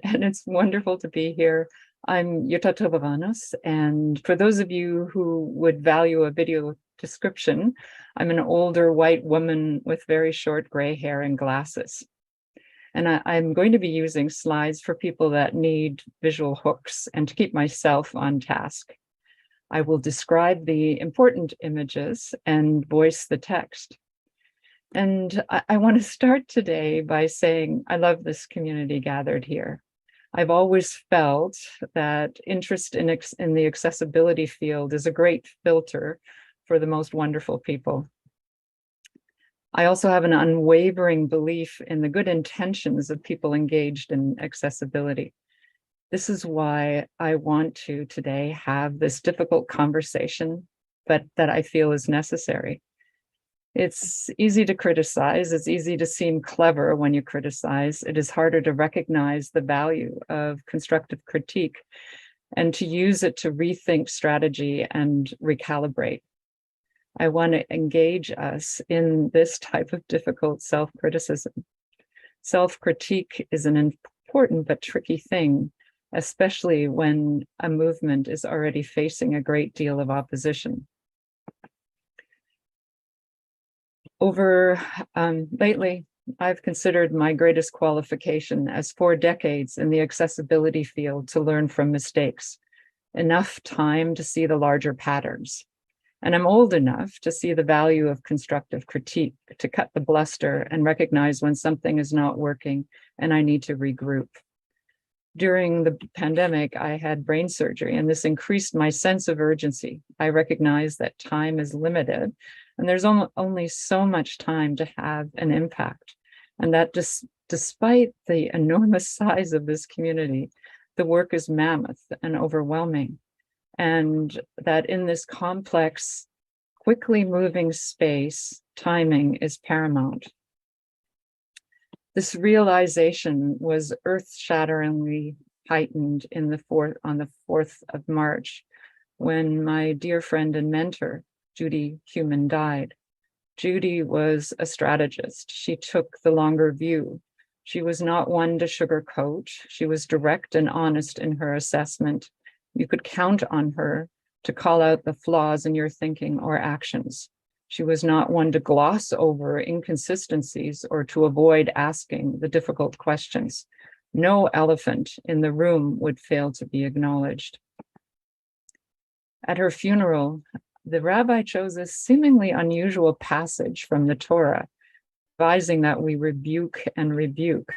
and it's wonderful to be here. I'm Jutta Tovanos, and for those of you who would value a video description, I'm an older white woman with very short gray hair and glasses. And I'm going to be using slides for people that need visual hooks and to keep myself on task. I will describe the important images and voice the text. And I want to start today by saying I love this community gathered here. I've always felt that interest in the accessibility field is a great filter for the most wonderful people. I also have an unwavering belief in the good intentions of people engaged in accessibility. This is why I want to today have this difficult conversation, but that I feel is necessary. It's easy to criticize. It's easy to seem clever when you criticize. It is harder to recognize the value of constructive critique and to use it to rethink strategy and recalibrate. I want to engage us in this type of difficult self-criticism. Self-critique is an important but tricky thing, especially when a movement is already facing a great deal of opposition. Lately, I've considered my greatest qualification as 4 decades in the accessibility field to learn from mistakes, enough time to see the larger patterns. And I'm old enough to see the value of constructive critique, to cut the bluster and recognize when something is not working and I need to regroup. During the pandemic, I had brain surgery, and this increased my sense of urgency. I recognize that time is limited, and there's only so much time to have an impact. And that despite the enormous size of this community, the work is mammoth and overwhelming. And that in this complex, quickly moving space, timing is paramount. This realization was earth-shatteringly heightened on the 4th of March, when my dear friend and mentor, Judy Heumann, died. Judy was a strategist. She took the longer view. She was not one to sugarcoat. She was direct and honest in her assessment. You could count on her to call out the flaws in your thinking or actions. She was not one to gloss over inconsistencies or to avoid asking the difficult questions. No elephant in the room would fail to be acknowledged. At her funeral, the rabbi chose a seemingly unusual passage from the Torah, advising that we rebuke and rebuke.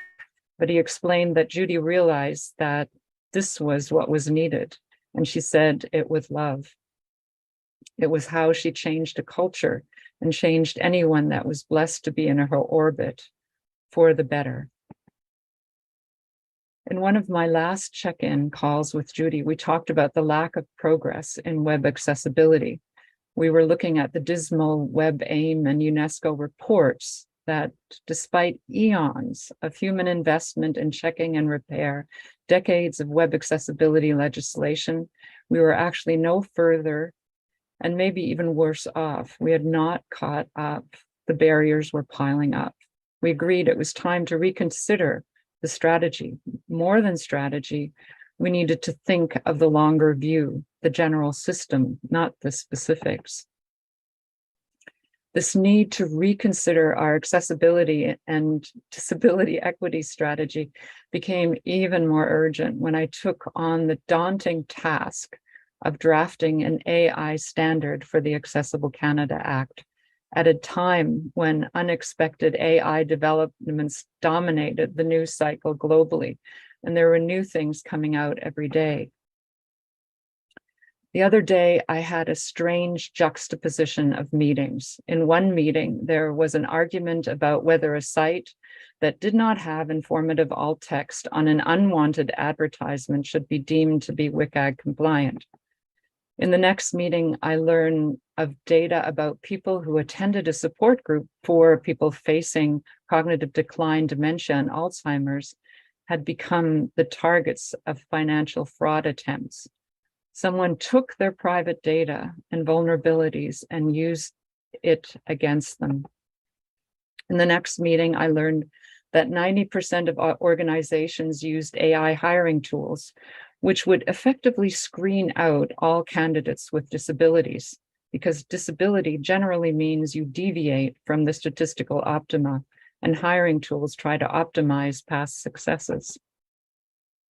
But he explained that Judy realized that this was what was needed, and she said it with love. It was how she changed a culture and changed anyone that was blessed to be in her orbit for the better. In one of my last check-in calls with Judy, we talked about the lack of progress in web accessibility. We were looking at the dismal Web AIM and UNESCO reports that despite eons of human investment in checking and repair, decades of web accessibility legislation, we were actually no further and maybe even worse off. We had not caught up. The barriers were piling up. We agreed it was time to reconsider the strategy. More than strategy, we needed to think of the longer view, the general system, not the specifics. This need to reconsider our accessibility and disability equity strategy became even more urgent when I took on the daunting task of drafting an AI standard for the Accessible Canada Act at a time when unexpected AI developments dominated the news cycle globally, and there were new things coming out every day. The other day, I had a strange juxtaposition of meetings. In one meeting, there was an argument about whether a site that did not have informative alt text on an unwanted advertisement should be deemed to be WCAG compliant. In the next meeting, I learned of data about people who attended a support group for people facing cognitive decline, dementia, and Alzheimer's had become the targets of financial fraud attempts. Someone took their private data and vulnerabilities and used it against them. In the next meeting, I learned that 90% of organizations used AI hiring tools, which would effectively screen out all candidates with disabilities, because disability generally means you deviate from the statistical optima, and hiring tools try to optimize past successes.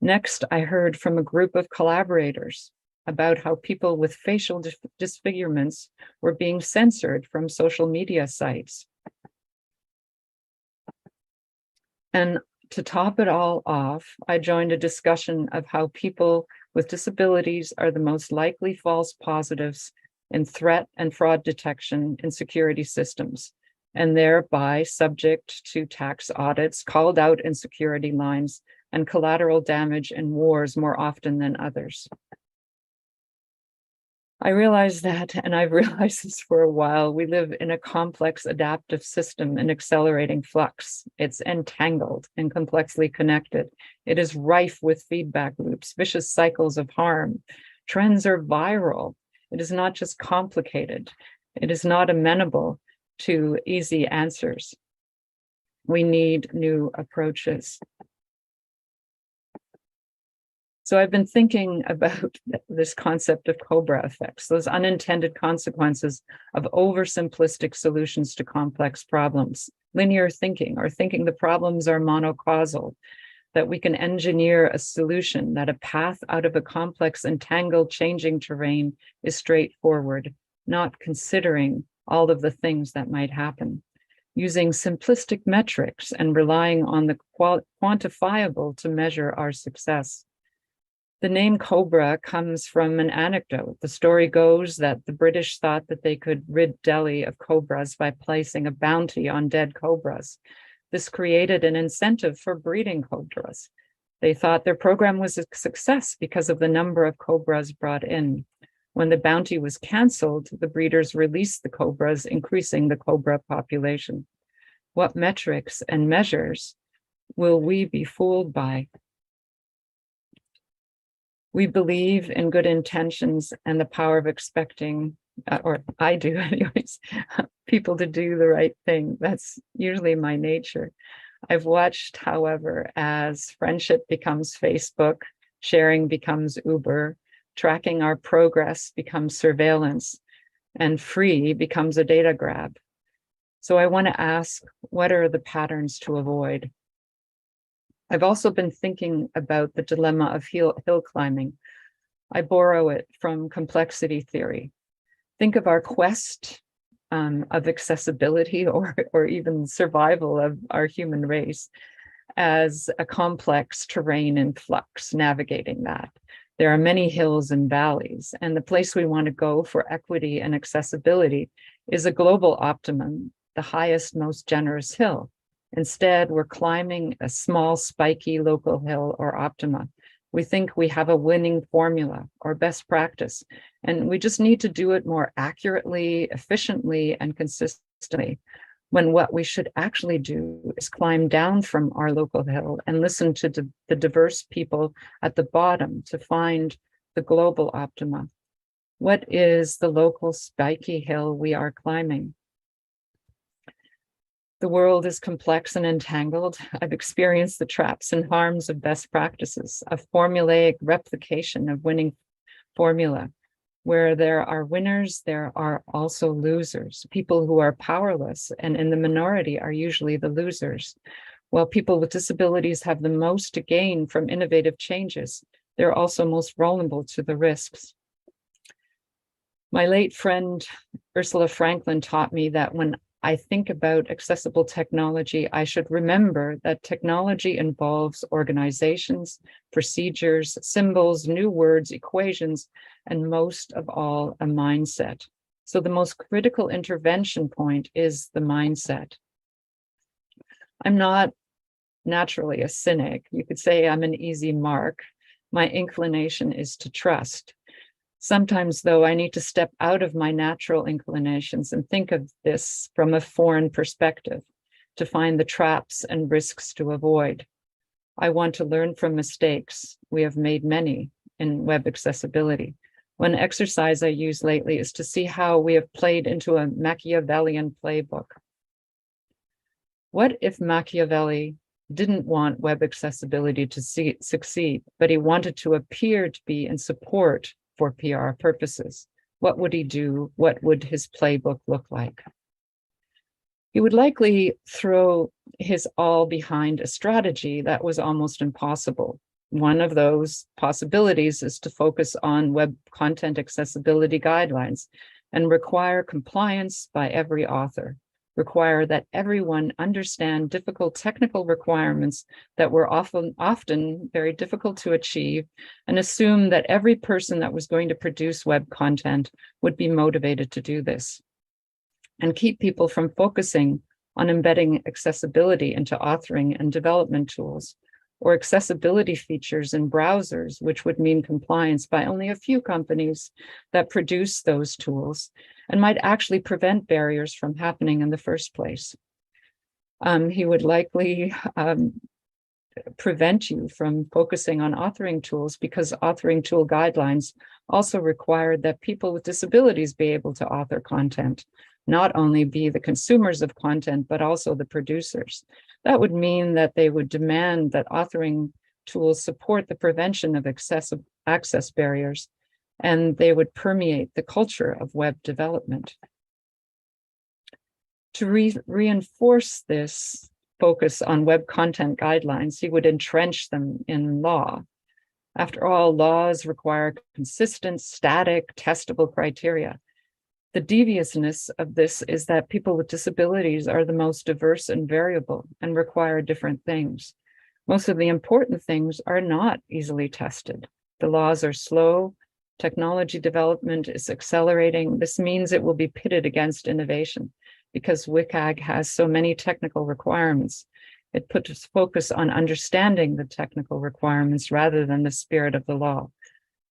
Next, I heard from a group of collaborators about how people with facial disfigurements were being censored from social media sites. And to top it all off, I joined a discussion of how people with disabilities are the most likely false positives in threat and fraud detection in security systems, and thereby subject to tax audits, called out in security lines, and collateral damage in wars more often than others. I realize that, and I've realized this for a while, we live in a complex adaptive system in accelerating flux. It's entangled and complexly connected. It is rife with feedback loops, vicious cycles of harm. Trends are viral. It is not just complicated. It is not amenable to easy answers. We need new approaches. So I've been thinking about this concept of cobra effects, those unintended consequences of oversimplistic solutions to complex problems, linear thinking, or thinking the problems are monocausal, that we can engineer a solution, that a path out of a complex, entangled, changing terrain is straightforward, not considering all of the things that might happen, using simplistic metrics and relying on the quantifiable to measure our success. The name Cobra comes from an anecdote. The story goes that the British thought that they could rid Delhi of cobras by placing a bounty on dead cobras. This created an incentive for breeding cobras. They thought their program was a success because of the number of cobras brought in. When the bounty was canceled, the breeders released the cobras, increasing the cobra population. What metrics and measures will we be fooled by? We believe in good intentions and the power of expecting, or I do anyways, people to do the right thing. That's usually my nature. I've watched, however, as friendship becomes Facebook, sharing becomes Uber, tracking our progress becomes surveillance, and free becomes a data grab. So I want to ask, what are the patterns to avoid? I've also been thinking about the dilemma of hill climbing. I borrow it from complexity theory. Think of our quest of accessibility or even survival of our human race as a complex terrain in flux, navigating that. There are many hills and valleys, and the place we want to go for equity and accessibility is a global optimum, the highest, most generous hill. Instead, we're climbing a small, spiky local hill or optima. We think we have a winning formula or best practice, and we just need to do it more accurately, efficiently, and consistently, when what we should actually do is climb down from our local hill and listen to the diverse people at the bottom to find the global optima. What is the local spiky hill we are climbing? The world is complex and entangled. I've experienced the traps and harms of best practices, of formulaic replication of winning formula. Where there are winners, there are also losers. People who are powerless and in the minority are usually the losers. While people with disabilities have the most to gain from innovative changes, they're also most vulnerable to the risks. My late friend, Ursula Franklin, taught me that when I think about accessible technology, I should remember that technology involves organizations, procedures, symbols, new words, equations, and most of all, a mindset. So the most critical intervention point is the mindset. I'm not naturally a cynic. You could say I'm an easy mark. My inclination is to trust. Sometimes, though, I need to step out of my natural inclinations and think of this from a foreign perspective to find the traps and risks to avoid. I want to learn from mistakes. We have made many in web accessibility. One exercise I use lately is to see how we have played into a Machiavellian playbook. What if Machiavelli didn't want web accessibility to succeed, but he wanted to appear to be in support for PR purposes. What would he do? What would his playbook look like? He would likely throw his all behind a strategy that was almost impossible. One of those possibilities is to focus on web content accessibility guidelines and require compliance by every author, require that everyone understand difficult technical requirements that were often very difficult to achieve, and assume that every person that was going to produce web content would be motivated to do this, and keep people from focusing on embedding accessibility into authoring and development tools, or accessibility features in browsers, which would mean compliance by only a few companies that produce those tools and might actually prevent barriers from happening in the first place. He would likely prevent you from focusing on authoring tools, because authoring tool guidelines also required that people with disabilities be able to author content, not only be the consumers of content, but also the producers. That would mean that they would demand that authoring tools support the prevention of access barriers, and they would permeate the culture of web development. To reinforce this focus on web content guidelines, he would entrench them in law. After all, laws require consistent, static, testable criteria. The deviousness of this is that people with disabilities are the most diverse and variable and require different things. Most of the important things are not easily tested. The laws are slow. Technology development is accelerating. This means it will be pitted against innovation, because WCAG has so many technical requirements. It puts focus on understanding the technical requirements rather than the spirit of the law.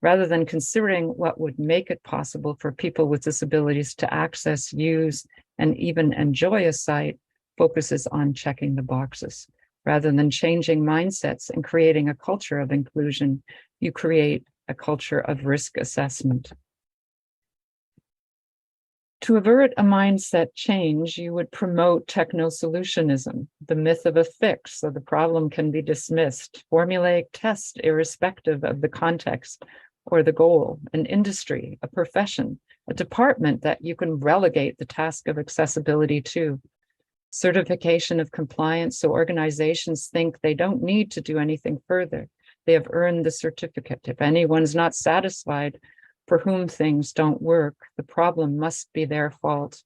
Rather than considering what would make it possible for people with disabilities to access, use, and even enjoy a site, focuses on checking the boxes. Rather than changing mindsets and creating a culture of inclusion, you create a culture of risk assessment. To avert a mindset change, you would promote techno-solutionism, the myth of a fix, so the problem can be dismissed, formulaic test irrespective of the context or the goal, an industry, a profession, a department that you can relegate the task of accessibility to. Certification of compliance, so organizations think they don't need to do anything further. They have earned the certificate. If anyone's not satisfied, for whom things don't work, the problem must be their fault.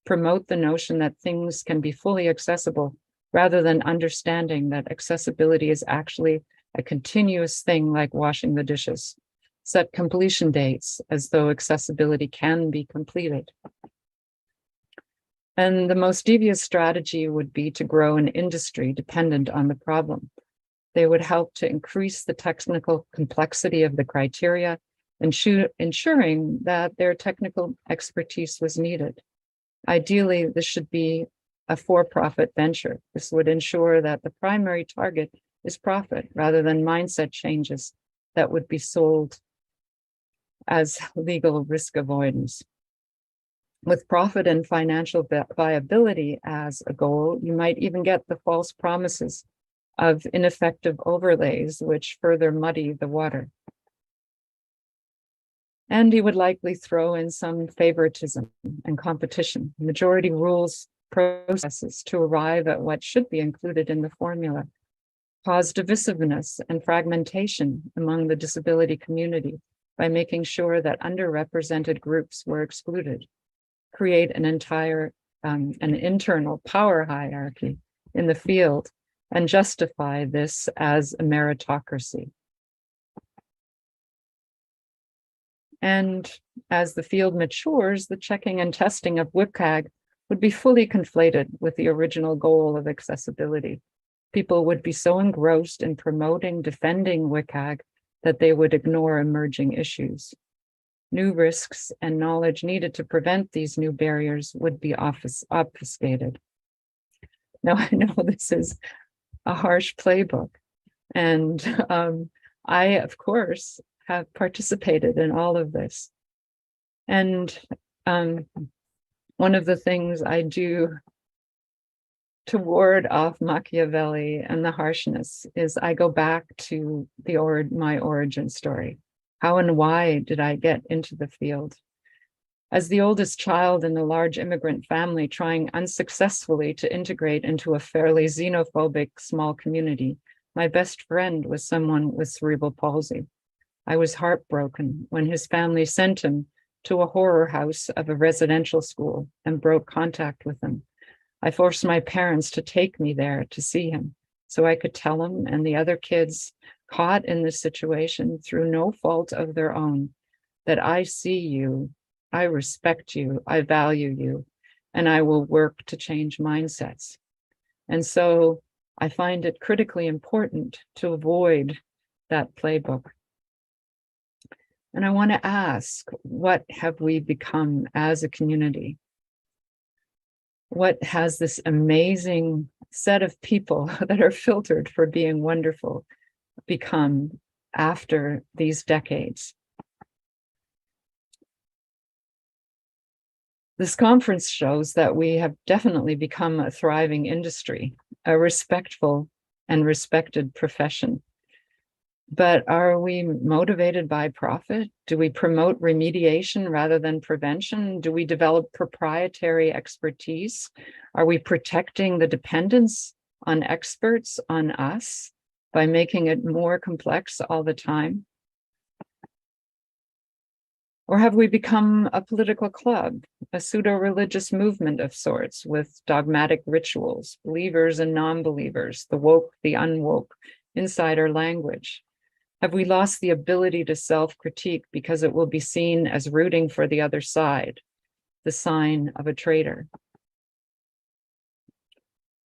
Promote the notion that things can be fully accessible, rather than understanding that accessibility is actually a continuous thing like washing the dishes. Set completion dates as though accessibility can be completed. And the most devious strategy would be to grow an industry dependent on the problem. They would help to increase the technical complexity of the criteria, ensuring that their technical expertise was needed. Ideally, this should be a for-profit venture. This would ensure that the primary target is profit rather than mindset changes that would be sold as legal risk avoidance. With profit and financial viability as a goal, you might even get the false promises of ineffective overlays, which further muddy the water. And he would likely throw in some favoritism and competition, majority rules processes to arrive at what should be included in the formula, cause divisiveness and fragmentation among the disability community by making sure that underrepresented groups were excluded, create an internal power hierarchy in the field, and justify this as a meritocracy. And as the field matures, the checking and testing of WCAG would be fully conflated with the original goal of accessibility. People would be so engrossed in promoting, defending WCAG that they would ignore emerging issues. New risks and knowledge needed to prevent these new barriers would be obfuscated. Now, I know this is a harsh playbook, and I, of course, have participated in all of this. And one of the things I do to ward off Machiavelli and the harshness is I go back to my origin story. How and why did I get into the field? As the oldest child in a large immigrant family trying unsuccessfully to integrate into a fairly xenophobic small community, my best friend was someone with cerebral palsy. I was heartbroken when his family sent him to a horror house of a residential school and broke contact with him. I forced my parents to take me there to see him so I could tell him and the other kids caught in this situation through no fault of their own that I see you, I respect you, I value you, and I will work to change mindsets. And so I find it critically important to avoid that playbook. And I want to ask, what have we become as a community? What has this amazing set of people that are filtered for being wonderful become after these decades? This conference shows that we have definitely become a thriving industry, a respectful and respected profession. But are we motivated by profit? Do we promote remediation rather than prevention? Do we develop proprietary expertise? Are we protecting the dependence on experts on us by making it more complex all the time? Or have we become a political club, a pseudo-religious movement of sorts with dogmatic rituals, believers and non-believers, the woke, the unwoke, insider language? Have we lost the ability to self-critique because it will be seen as rooting for the other side, the sign of a traitor?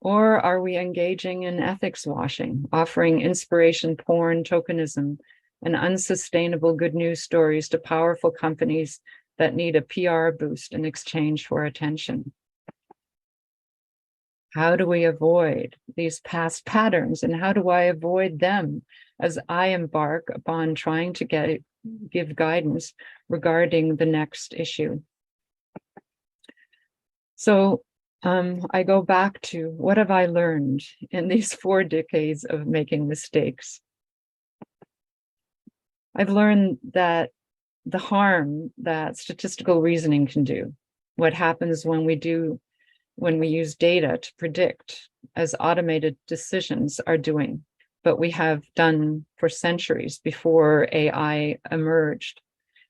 Or are we engaging in ethics washing, offering inspiration porn, tokenism, and unsustainable good news stories to powerful companies that need a PR boost in exchange for attention? How do we avoid these past patterns, and how do I avoid them as I embark upon trying to give guidance regarding the next issue? So I go back to what have I learned in these 4 decades of making mistakes? I've learned that the harm that statistical reasoning can do, what happens when we use data to predict, as automated decisions are doing, but we have done for centuries before AI emerged.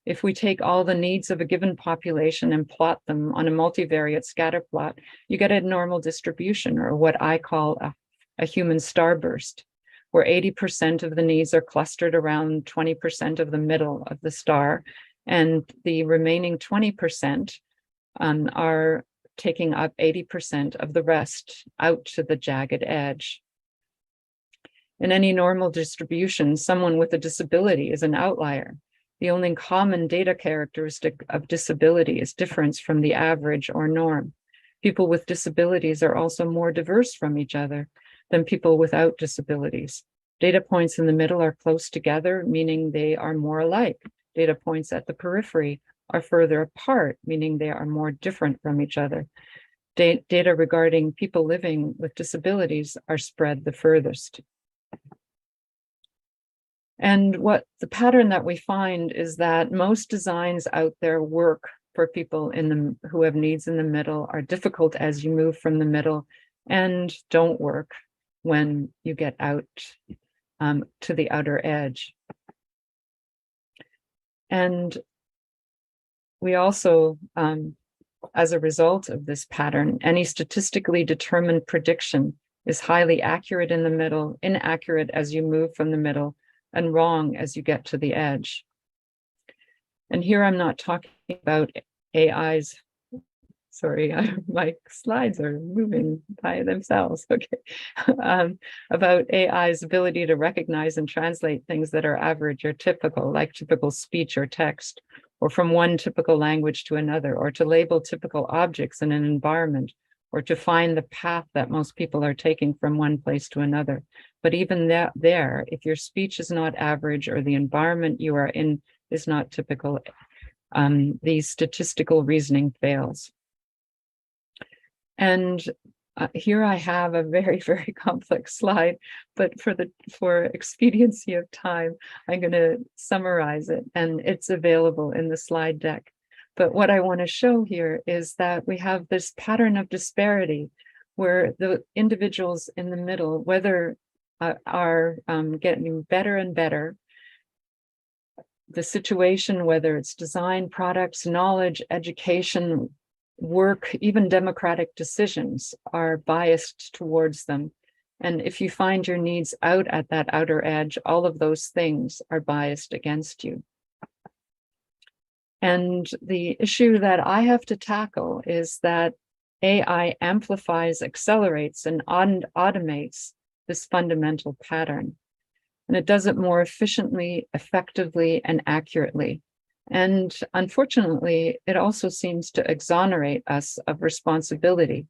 If we take all the needs of a given population and plot them on a multivariate scatter plot, you get a normal distribution, or what I call a human starburst, where 80% of the needs are clustered around 20% of the middle of the star, and the remaining 20% are taking up 80% of the rest out to the jagged edge. In any normal distribution, someone with a disability is an outlier. The only common data characteristic of disability is difference from the average or norm. People with disabilities are also more diverse from each other than people without disabilities. Data points in the middle are close together, meaning they are more alike. Data points at the periphery are further apart, meaning they are more different from each other. Data regarding people living with disabilities are spread the furthest. And what the pattern that we find is that most designs out there work for people who have needs in the middle, are difficult as you move from the middle, and don't work when you get out to the outer edge. And we also, as a result of this pattern, any statistically determined prediction is highly accurate in the middle, inaccurate as you move from the middle, and wrong as you get to the edge. And here I'm not talking about AI's, sorry, my slides are moving by themselves, okay. About AI's ability to recognize and translate things that are average or typical, like typical speech or text, or from one typical language to another, or to label typical objects in an environment, or to find the path that most people are taking from one place to another. But even there, if your speech is not average or the environment you are in is not typical, the statistical reasoning fails. And Here I have a very, very complex slide, but for expediency of time, I'm going to summarize it, and it's available in the slide deck. But what I want to show here is that we have this pattern of disparity where the individuals in the middle, whether are getting better and better, the situation, whether it's design, products, knowledge, education, work, even democratic decisions, are biased towards them. And if you find your needs out at that outer edge, all of those things are biased against you. And the issue that I have to tackle is that AI amplifies, accelerates, and automates this fundamental pattern. And it does it more efficiently, effectively, and accurately. And unfortunately, it also seems to exonerate us of responsibility.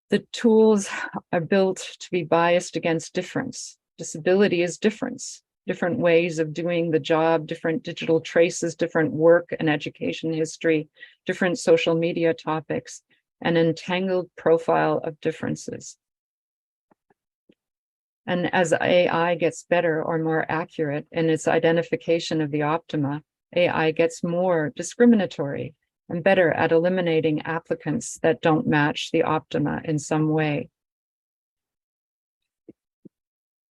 The tools are built to be biased against difference. Disability is difference, different ways of doing the job, different digital traces, different work and education history, different social media topics, an entangled profile of differences. And as AI gets better or more accurate in its identification of the optima, AI gets more discriminatory and better at eliminating applicants that don't match the optima in some way.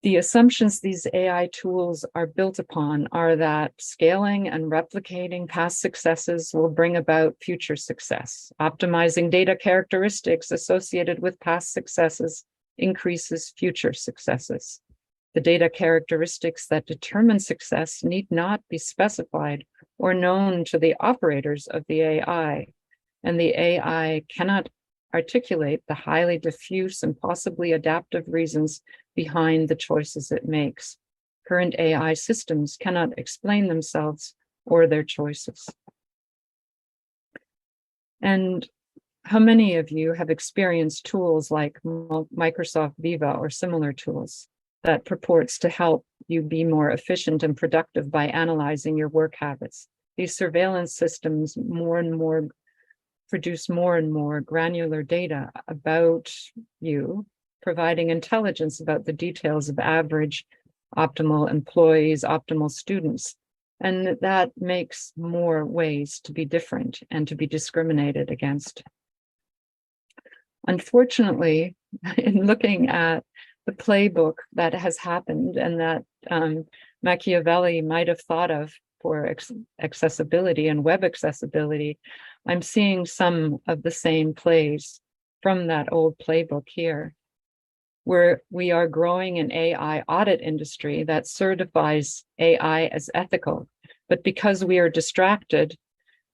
The assumptions these AI tools are built upon are that scaling and replicating past successes will bring about future success. Optimizing data characteristics associated with past successes increases future successes. The data characteristics that determine success need not be specified or known to the operators of the AI, and the AI cannot articulate the highly diffuse and possibly adaptive reasons behind the choices it makes. Current AI systems cannot explain themselves or their choices. And how many of you have experienced tools like Microsoft Viva or similar tools that purports to help you be more efficient and productive by analyzing your work habits? These surveillance systems produce more and more granular data about you, providing intelligence about the details of average optimal employees, optimal students. And that makes more ways to be different and to be discriminated against. Unfortunately, in looking at the playbook that has happened and that Machiavelli might have thought of for accessibility and web accessibility, I'm seeing some of the same plays from that old playbook here, where we are growing an AI audit industry that certifies AI as ethical. But because we are distracted,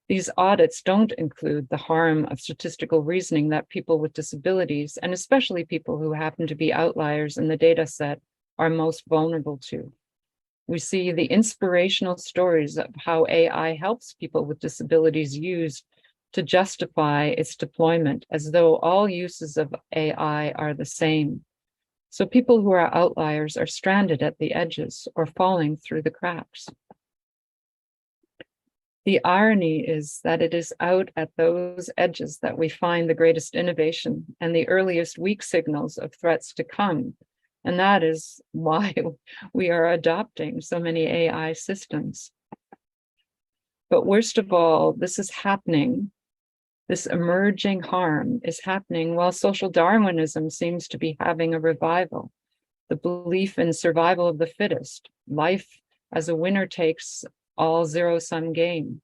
these audits don't include the harm of statistical reasoning that people with disabilities, and especially people who happen to be outliers in the data set, are most vulnerable to. We see the inspirational stories of how AI helps people with disabilities use to justify its deployment, as though all uses of AI are the same. So people who are outliers are stranded at the edges or falling through the cracks. The irony is that it is out at those edges that we find the greatest innovation and the earliest weak signals of threats to come. And that is why we are adopting so many AI systems. But worst of all, this is happening. This emerging harm is happening while social Darwinism seems to be having a revival. The belief in survival of the fittest, life as a winner takes all zero-sum game.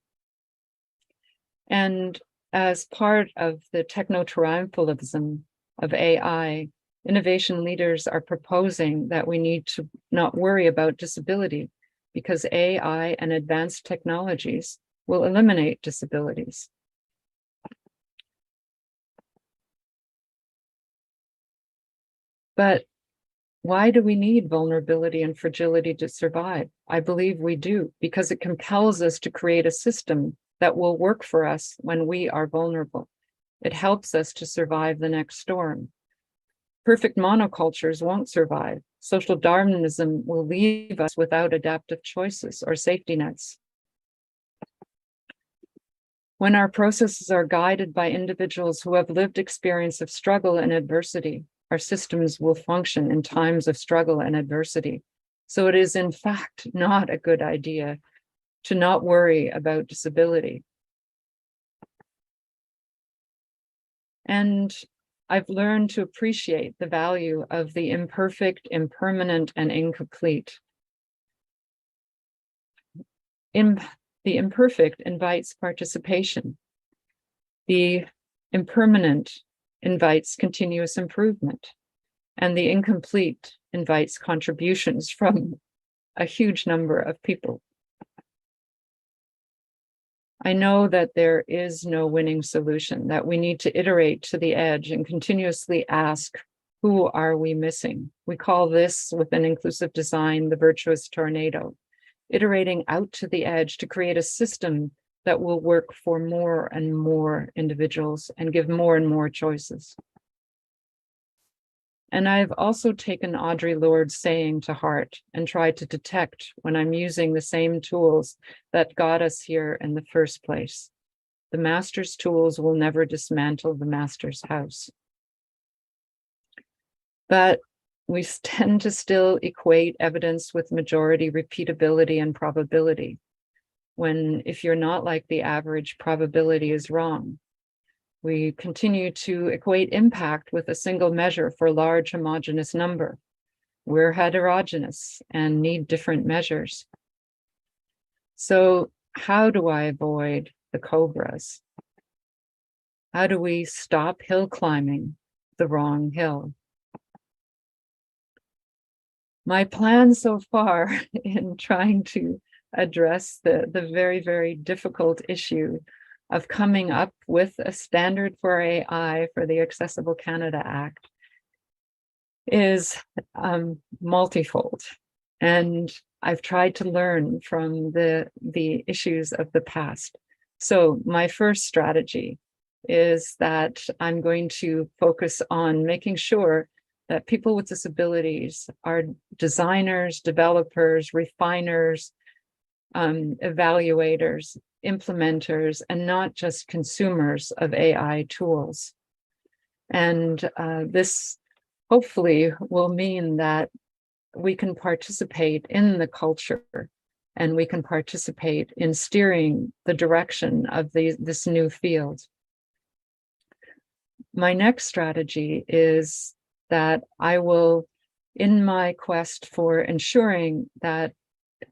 And as part of the techno-triumphalism of AI, innovation leaders are proposing that we need to not worry about disability because AI and advanced technologies will eliminate disabilities. But why do we need vulnerability and fragility to survive? I believe we do, because it compels us to create a system that will work for us when we are vulnerable. It helps us to survive the next storm. Perfect monocultures won't survive. Social Darwinism will leave us without adaptive choices or safety nets. When our processes are guided by individuals who have lived experience of struggle and adversity, our systems will function in times of struggle and adversity. So it is in fact not a good idea to not worry about disability. And I've learned to appreciate the value of the imperfect, impermanent, and incomplete. The imperfect invites participation. The impermanent invites continuous improvement. And the incomplete invites contributions from a huge number of people. I know that there is no winning solution, that we need to iterate to the edge and continuously ask, who are we missing? We call this, within inclusive design, the virtuous tornado, iterating out to the edge to create a system that will work for more and more individuals and give more and more choices. And I've also taken Audre Lorde's saying to heart and tried to detect when I'm using the same tools that got us here in the first place. The master's tools will never dismantle the master's house. But we tend to still equate evidence with majority, repeatability, and probability, when if you're not like the average, probability is wrong. We continue to equate impact with a single measure for a large homogeneous number. We're heterogeneous and need different measures. So how do I avoid the cobras? How do we stop hill climbing the wrong hill? My plan so far in trying to address the very, very difficult issue of coming up with a standard for AI for the Accessible Canada Act is multifold. And I've tried to learn from the issues of the past. So my first strategy is that I'm going to focus on making sure that people with disabilities are designers, developers, refiners, evaluators, implementers, and not just consumers of AI tools. And this hopefully will mean that we can participate in the culture and we can participate in steering the direction of this new field. My next strategy is that I will, in my quest for ensuring that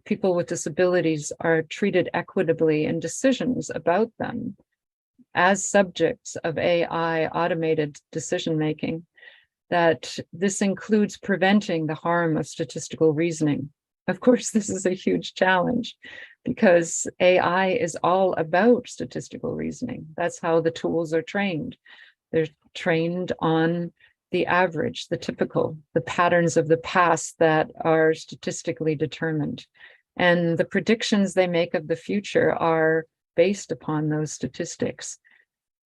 people with disabilities are treated equitably in decisions about them as subjects of AI automated decision-making, that this includes preventing the harm of statistical reasoning. Of course, this is a huge challenge because AI is all about statistical reasoning. That's how the tools are trained. They're trained on the average, the typical, the patterns of the past that are statistically determined. And the predictions they make of the future are based upon those statistics.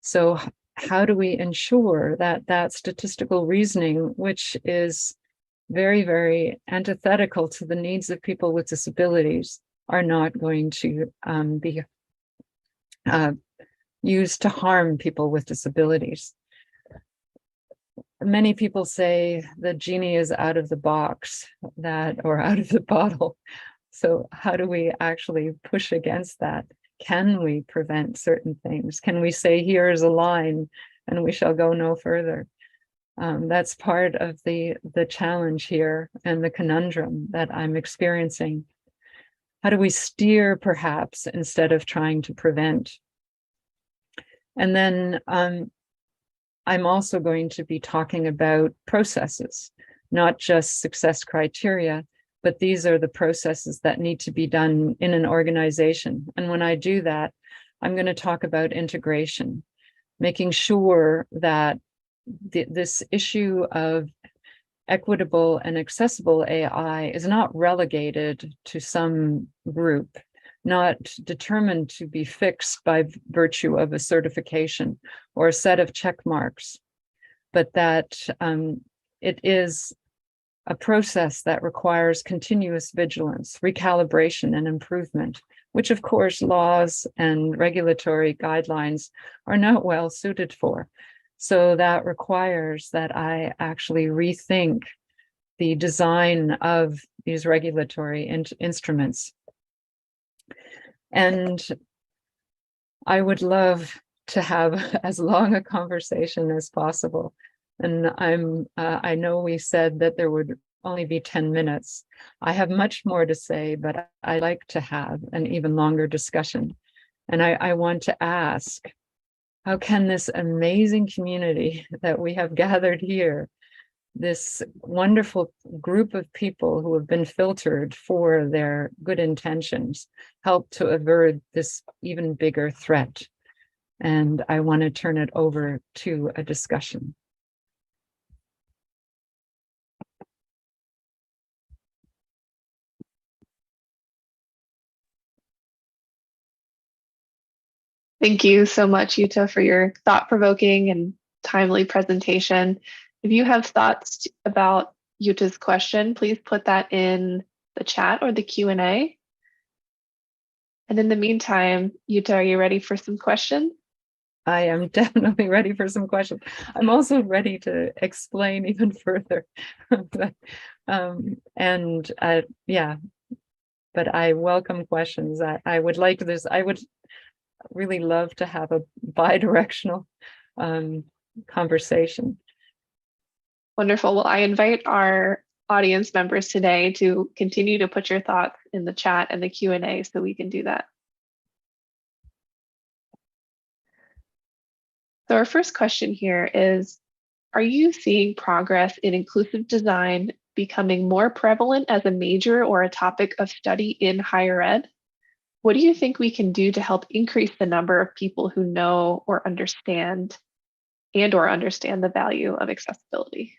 So how do we ensure that that statistical reasoning, which is very, very antithetical to the needs of people with disabilities, are not going to be used to harm people with disabilities? Many people say the genie is out of the box, or out of the bottle. So how do we actually push against that? Can we prevent certain things? Can we say, here's a line and we shall go no further? That's part of the challenge here and the conundrum that I'm experiencing. How do we steer, perhaps, instead of trying to prevent? And then I'm also going to be talking about processes, not just success criteria, but these are the processes that need to be done in an organization. And when I do that, I'm going to talk about integration, making sure that this issue of equitable and accessible AI is not relegated to some group, not determined to be fixed by virtue of a certification or a set of check marks, but that it is a process that requires continuous vigilance, recalibration, and improvement which of course laws and regulatory guidelines are not well suited for. So that requires that I actually rethink the design of these regulatory instruments. And I would love to have as long a conversation as possible. And I know we said that there would only be 10 minutes. I have much more to say, but I like to have an even longer discussion. And I want to ask, how can this amazing community that we have gathered here, this wonderful group of people who have been filtered for their good intentions, help to avert this even bigger threat? And I want to turn it over to a discussion. Thank you so much, Yuta, for your thought-provoking and timely presentation. If you have thoughts about Yuta's question, please put that in the chat or the Q&A. And in the meantime, Yuta, are you ready for some questions? I am definitely ready for some questions. I'm also ready to explain even further. Yeah, but I welcome questions. I would like this. I would really love to have a bi-directional conversation. Wonderful. Well, I invite our audience members today to continue to put your thoughts in the chat and the Q&A so we can do that. So our first question here is, are you seeing progress in inclusive design becoming more prevalent as a major or a topic of study in higher ed? What do you think we can do to help increase the number of people who know or understand the value of accessibility?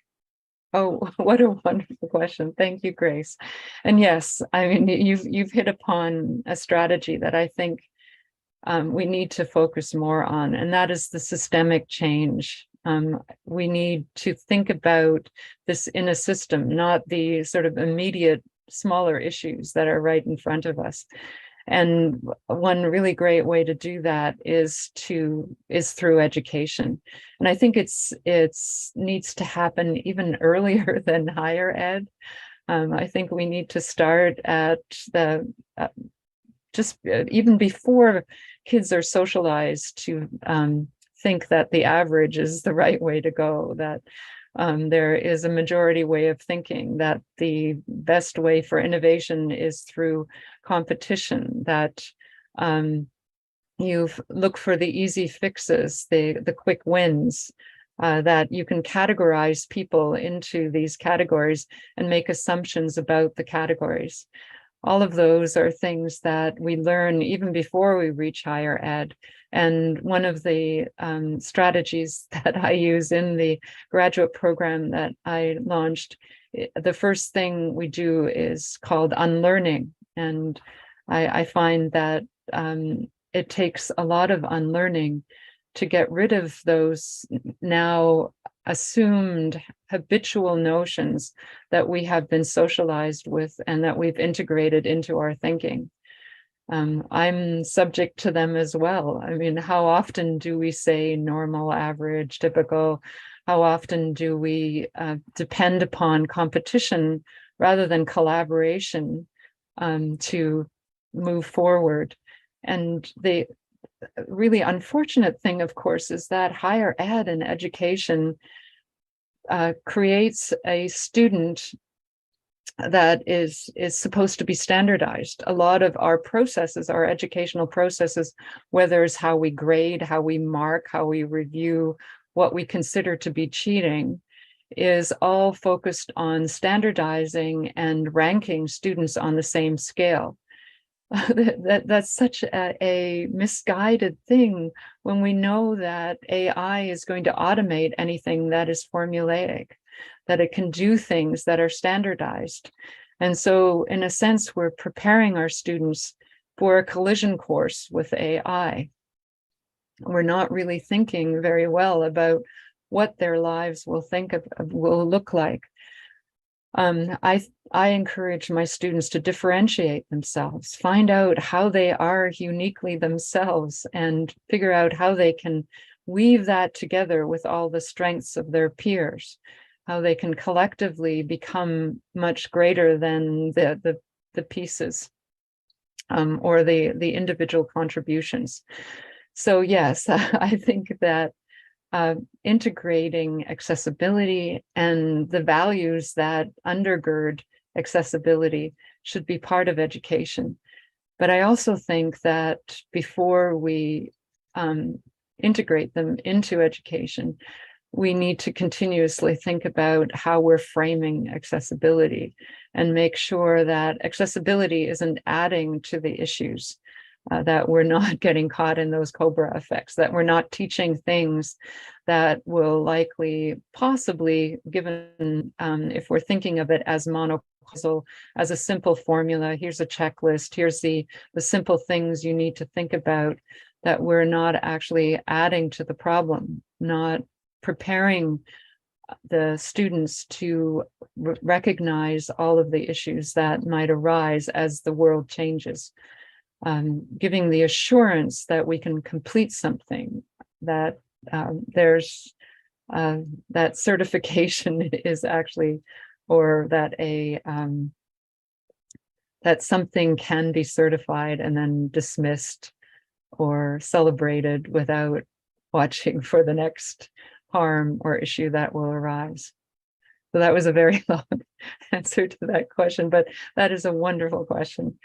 Oh, what a wonderful question. Thank you, Grace. And yes, I mean, you've hit upon a strategy that I think we need to focus more on, and that is the systemic change. We need to think about this in a system, not the sort of immediate smaller issues that are right in front of us. And one really great way to do that is through education. And I think it's needs to happen even earlier than higher ed. I think we need to start at the even before kids are socialized to think that the average is the right way to go, that there is a majority way of thinking, that the best way for innovation is through competition, that you look for the easy fixes, the quick wins, that you can categorize people into these categories and make assumptions about the categories. All of those are things that we learn even before we reach higher ed. And one of the strategies that I use in the graduate program that I launched, the first thing we do is called unlearning. And I find that it takes a lot of unlearning to get rid of those now assumed habitual notions that we have been socialized with and that we've integrated into our thinking. I'm subject to them as well. I mean, how often do we say normal, average, typical? How often do we depend upon competition rather than collaboration to move forward? And the really unfortunate thing, of course, is that higher ed and education creates a student that is supposed to be standardized. A lot of our processes, our educational processes, whether it's how we grade, how we mark, how we review, what we consider to be cheating, is all focused on standardizing and ranking students on the same scale. That's such a misguided thing when we know that AI is going to automate anything that is formulaic, that it can do things that are standardized. And so in a sense, we're preparing our students for a collision course with AI. We're not really thinking very well about what their lives will look like. I encourage my students to differentiate themselves, find out how they are uniquely themselves, and figure out how they can weave that together with all the strengths of their peers, how they can collectively become much greater than the pieces, or the individual contributions. So yes, I think that integrating accessibility and the values that undergird accessibility should be part of education. But I also think that before we integrate them into education, we need to continuously think about how we're framing accessibility and make sure that accessibility isn't adding to the issues, that we're not getting caught in those Cobra effects, that we're not teaching things that will likely, possibly, given if we're thinking of it as monocausal, as a simple formula, here's a checklist, here's the simple things you need to think about, that we're not actually adding to the problem, not preparing the students to recognize all of the issues that might arise as the world changes. Giving the assurance that we can complete something, that there's that certification is actually, or that that something can be certified and then dismissed or celebrated without watching for the next harm or issue that will arise. So that was a very long answer to that question, but that is a wonderful question.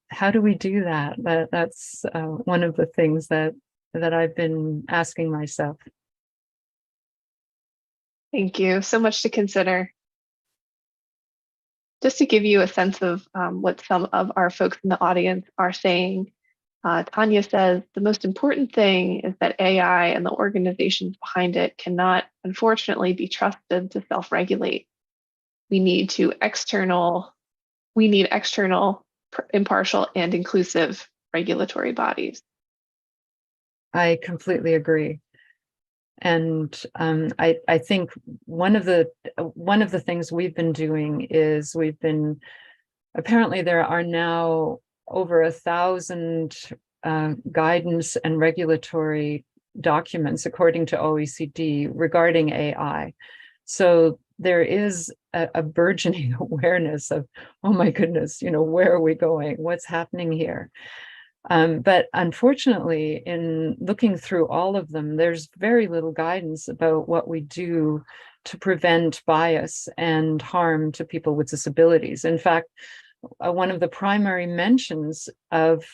How do we do that? That's one of the things that I've been asking myself. Thank you. So much to consider. Just to give you a sense of what some of our folks in the audience are saying, Tanya says, the most important thing is that AI and the organizations behind it cannot, unfortunately, be trusted to self-regulate. We need external, impartial, and inclusive regulatory bodies. I completely agree. And I think one of the things we've been doing is apparently there are now over 1,000 guidance and regulatory documents, according to OECD, regarding AI. So there is a burgeoning awareness of, oh my goodness, where are we going? What's happening here? But unfortunately, in looking through all of them, there's very little guidance about what we do to prevent bias and harm to people with disabilities. In fact, one of the primary mentions of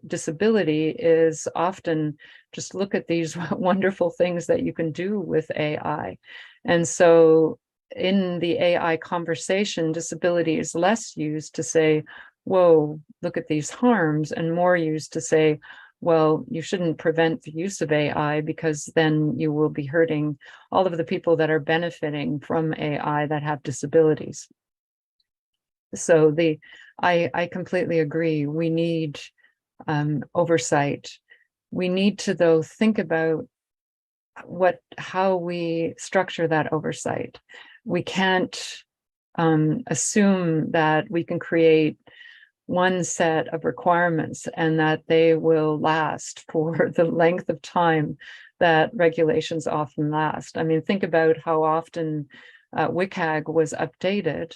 disability is often just look at these wonderful things that you can do with AI. And so in the AI conversation, disability is less used to say, whoa, look at these harms, and more used to say, well, you shouldn't prevent the use of AI because then you will be hurting all of the people that are benefiting from AI that have disabilities. So I completely agree. We need oversight. We need to, though, think about how we structure that oversight. We can't assume that we can create one set of requirements and that they will last for the length of time that regulations often last. I mean, think about how often WCAG was updated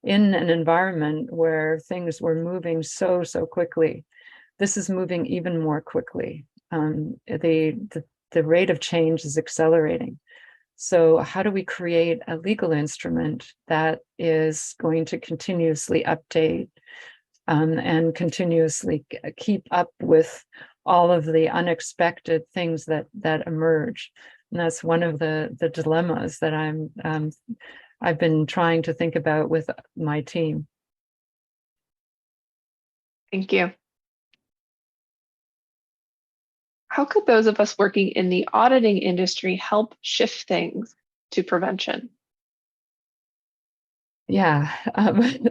in an environment where things were moving so quickly. This is moving even more quickly. The rate of change is accelerating. So how do we create a legal instrument that is going to continuously update and continuously keep up with all of the unexpected things that emerge? And that's one of the dilemmas that I've been trying to think about with my team. Thank you. How could those of us working in the auditing industry help shift things to prevention? Yeah,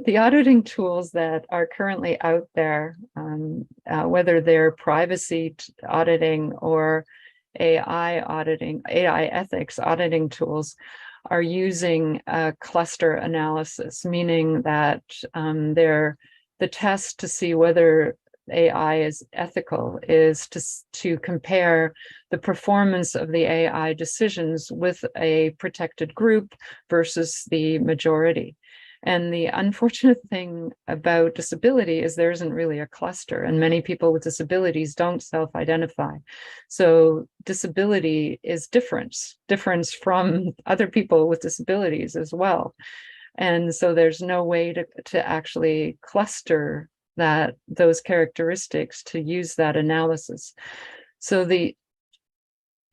the auditing tools that are currently out there, whether they're privacy auditing or AI auditing, AI ethics auditing tools, are using a cluster analysis, meaning that the test to see whether AI is ethical is to compare the performance of the AI decisions with a protected group versus the majority. And the unfortunate thing about disability is there isn't really a cluster, and many people with disabilities don't self-identify. So disability is difference from other people with disabilities as well. And so there's no way to actually cluster those characteristics to use that analysis. So the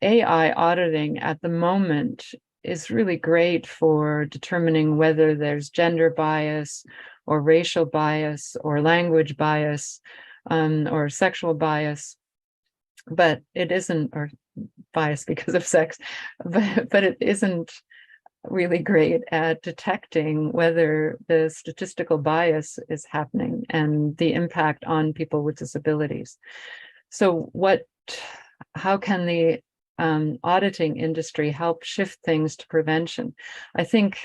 AI auditing at the moment is really great for determining whether there's gender bias or racial bias or language bias or sexual bias, but it isn't, or bias because of sex, but it isn't really great at detecting whether the statistical bias is happening and the impact on people with disabilities. So how can the auditing industry help shift things to prevention? I think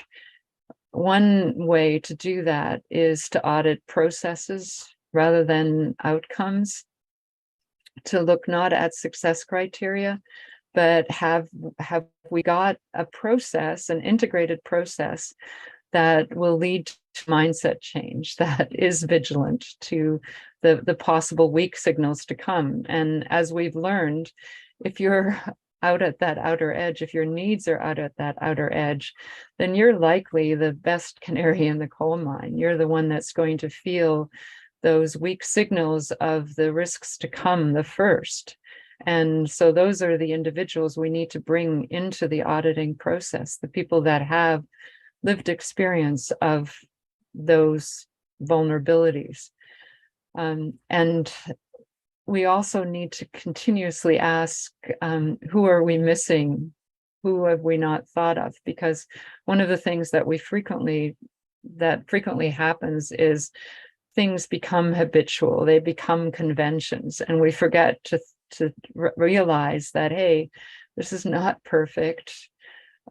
one way to do that is to audit processes rather than outcomes, to look not at success criteria, but have we got a process, an integrated process that will lead to mindset change, that is vigilant to the possible weak signals to come. And as we've learned, if you're out at that outer edge, if your needs are out at that outer edge, then you're likely the best canary in the coal mine. You're the one that's going to feel those weak signals of the risks to come the first. And so those are the individuals we need to bring into the auditing process, the people that have lived experience of those vulnerabilities. And we also need to continuously ask, who are we missing? Who have we not thought of? Because one of the things that frequently happens is things become habitual, they become conventions, and we forget to realize that, hey, this is not perfect.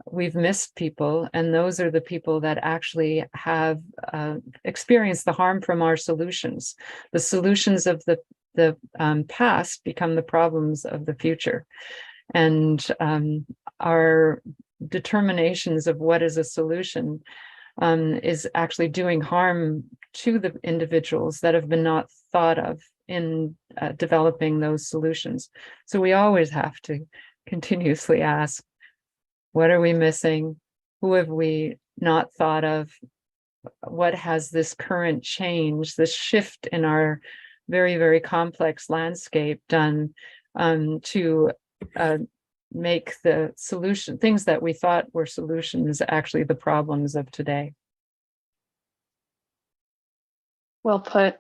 We've missed people, and those are the people that actually have experienced the harm from our solutions. The solutions of the past become the problems of the future. And our determinations of what is a solution is actually doing harm to the individuals that have been not thought of in developing those solutions. So we always have to continuously ask, what are we missing? Who have we not thought of? What has this current change, this shift in our very, very complex landscape done to make the solution, things that we thought were solutions, actually the problems of today? Well put.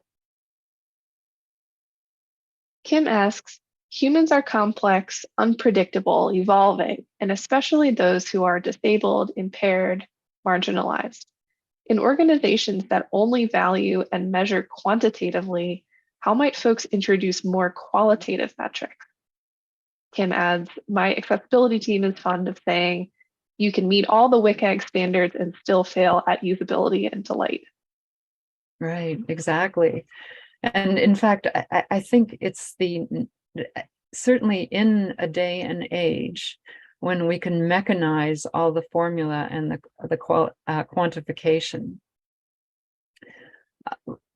Kim asks, humans are complex, unpredictable, evolving, and especially those who are disabled, impaired, marginalized. In organizations that only value and measure quantitatively, how might folks introduce more qualitative metrics? Kim adds, my accessibility team is fond of saying, you can meet all the WCAG standards and still fail at usability and delight. Right, exactly. And in fact, I think it's certainly in a day and age when we can mechanize all the formula and the quantification,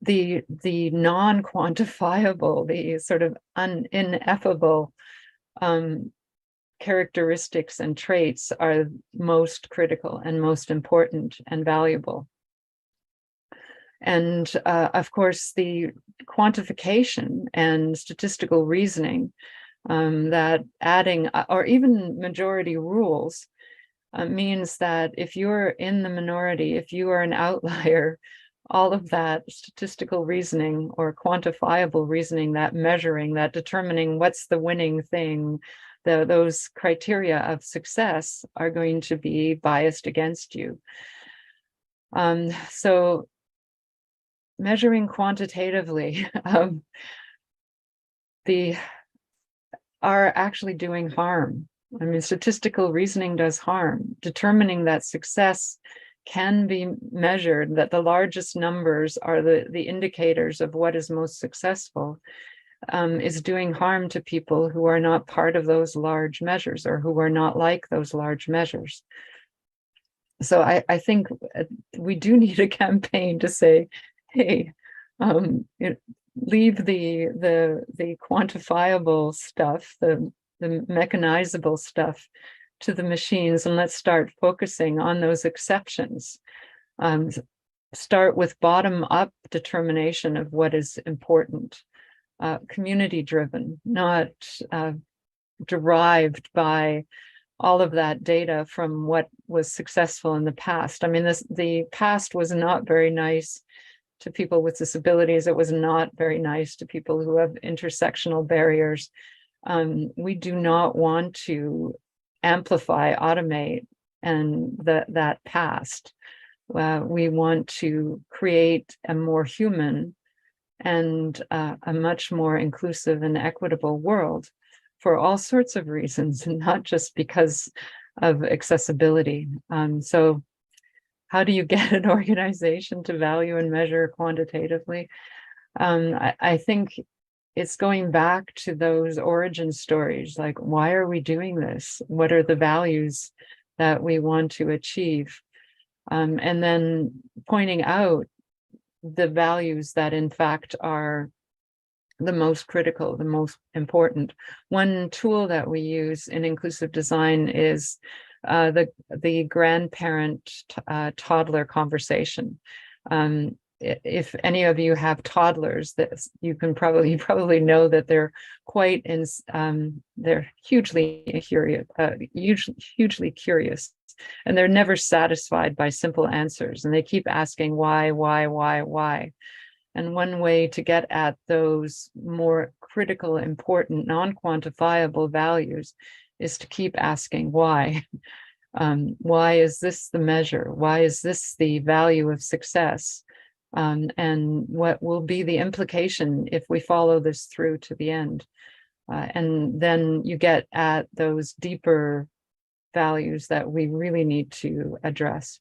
the non-quantifiable, the sort of ineffable characteristics and traits are most critical and most important and valuable. And of course, the quantification and statistical reasoning, that adding or even majority rules means that if you're in the minority, if you are an outlier, all of that statistical reasoning or quantifiable reasoning, that measuring, that determining what's the winning thing, those criteria of success are going to be biased against you. So measuring quantitatively are actually doing harm. I mean, statistical reasoning does harm. Determining that success can be measured, that the largest numbers are the indicators of what is most successful, is doing harm to people who are not part of those large measures or who are not like those large measures. So I think we do need a campaign to say, hey, leave the quantifiable stuff, the mechanizable stuff to the machines, and let's start focusing on those exceptions. Start with bottom-up determination of what is important, community-driven, not derived by all of that data from what was successful in the past. I mean, the past was not very nice to people with disabilities. It was not very nice to people who have intersectional barriers. We do not want to amplify, automate, and that past. We want to create a more human and a much more inclusive and equitable world for all sorts of reasons, and not just because of accessibility. So how do you get an organization to value and measure quantitatively? I think it's going back to those origin stories, like, why are we doing this? What are the values that we want to achieve? And then pointing out the values that in fact are the most critical, the most important. One tool that we use in inclusive design is the grandparent toddler conversation. If any of you have toddlers, that you probably know that they're quite they're hugely curious, and they're never satisfied by simple answers, and they keep asking why. And one way to get at those more critical, important, non-quantifiable values is to keep asking why. Why is this the measure? Why is this the value of success? And what will be the implication if we follow this through to the end? And then you get at those deeper values that we really need to address.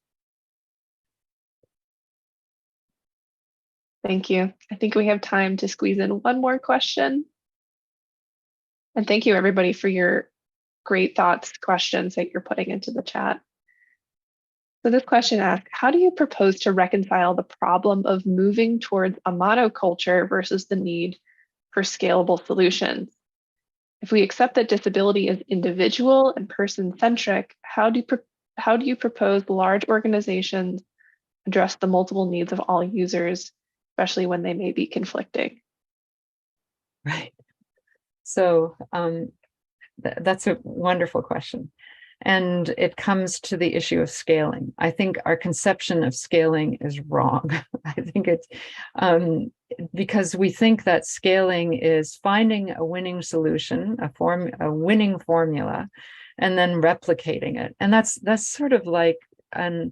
Thank you. I think we have time to squeeze in one more question. And thank you, everybody, for your great thoughts, questions that you're putting into the chat. So this question asks, how do you propose to reconcile the problem of moving towards a monoculture versus the need for scalable solutions? If we accept that disability is individual and person-centric, how do you propose large organizations address the multiple needs of all users, especially when they may be conflicting? Right. So that's a wonderful question. And it comes to the issue of scaling. I think our conception of scaling is wrong. I think it's because we think that scaling is finding a winning solution, a winning formula, and then replicating it. And that's sort of like a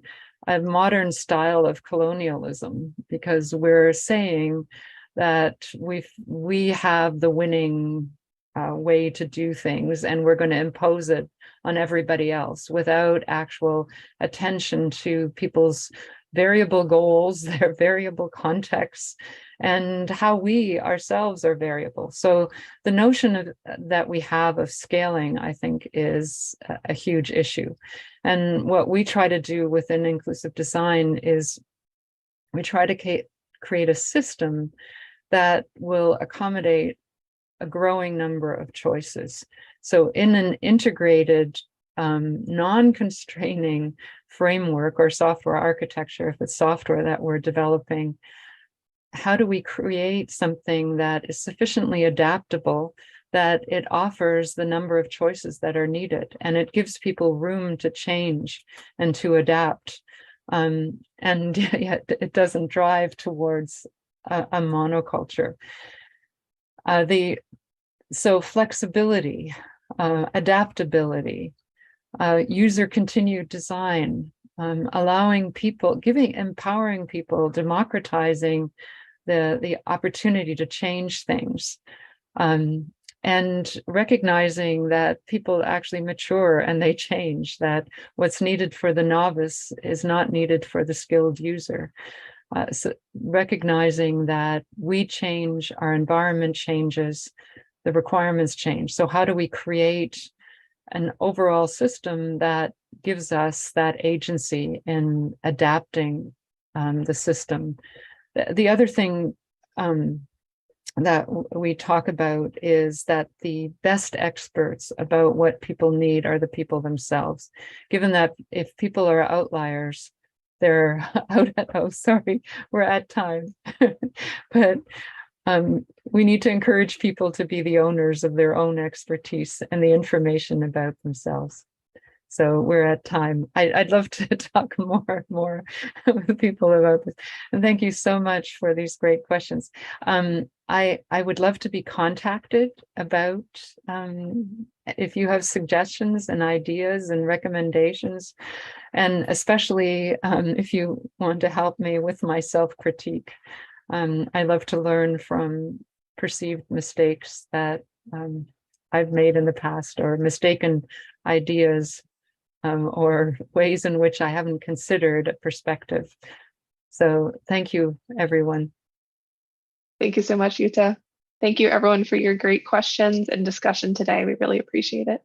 modern style of colonialism, because we're saying that we have the winning way to do things, and we're going to impose it on everybody else without actual attention to people's variable goals, their variable contexts, and how we ourselves are variable. So the notion that we have of scaling, I think, is a huge issue. And what we try to do within inclusive design is we try to create a system that will accommodate a growing number of choices. So in an integrated, non-constraining framework or software architecture, if it's software that we're developing, how do we create something that is sufficiently adaptable that it offers the number of choices that are needed, and it gives people room to change and to adapt, and yet it doesn't drive towards a monoculture. So flexibility, adaptability, user continued design, allowing people, empowering people, democratizing the opportunity to change things, and recognizing that people actually mature and they change, that what's needed for the novice is not needed for the skilled user. So recognizing that we change, our environment changes, the requirements change. So how do we create an overall system that gives us that agency in adapting the system? The other thing that we talk about is that the best experts about what people need are the people themselves. Given that if people are outliers, they're out at, oh, sorry, we're at time. But we need to encourage people to be the owners of their own expertise and the information about themselves. So we're at time. I'd love to talk more with people about this. And thank you so much for these great questions. I would love to be contacted about if you have suggestions and ideas and recommendations, and especially if you want to help me with my self-critique. I love to learn from perceived mistakes that I've made in the past, or mistaken ideas, or ways in which I haven't considered a perspective. So thank you, everyone. Thank you so much, Yuta. Thank you, everyone, for your great questions and discussion today. We really appreciate it.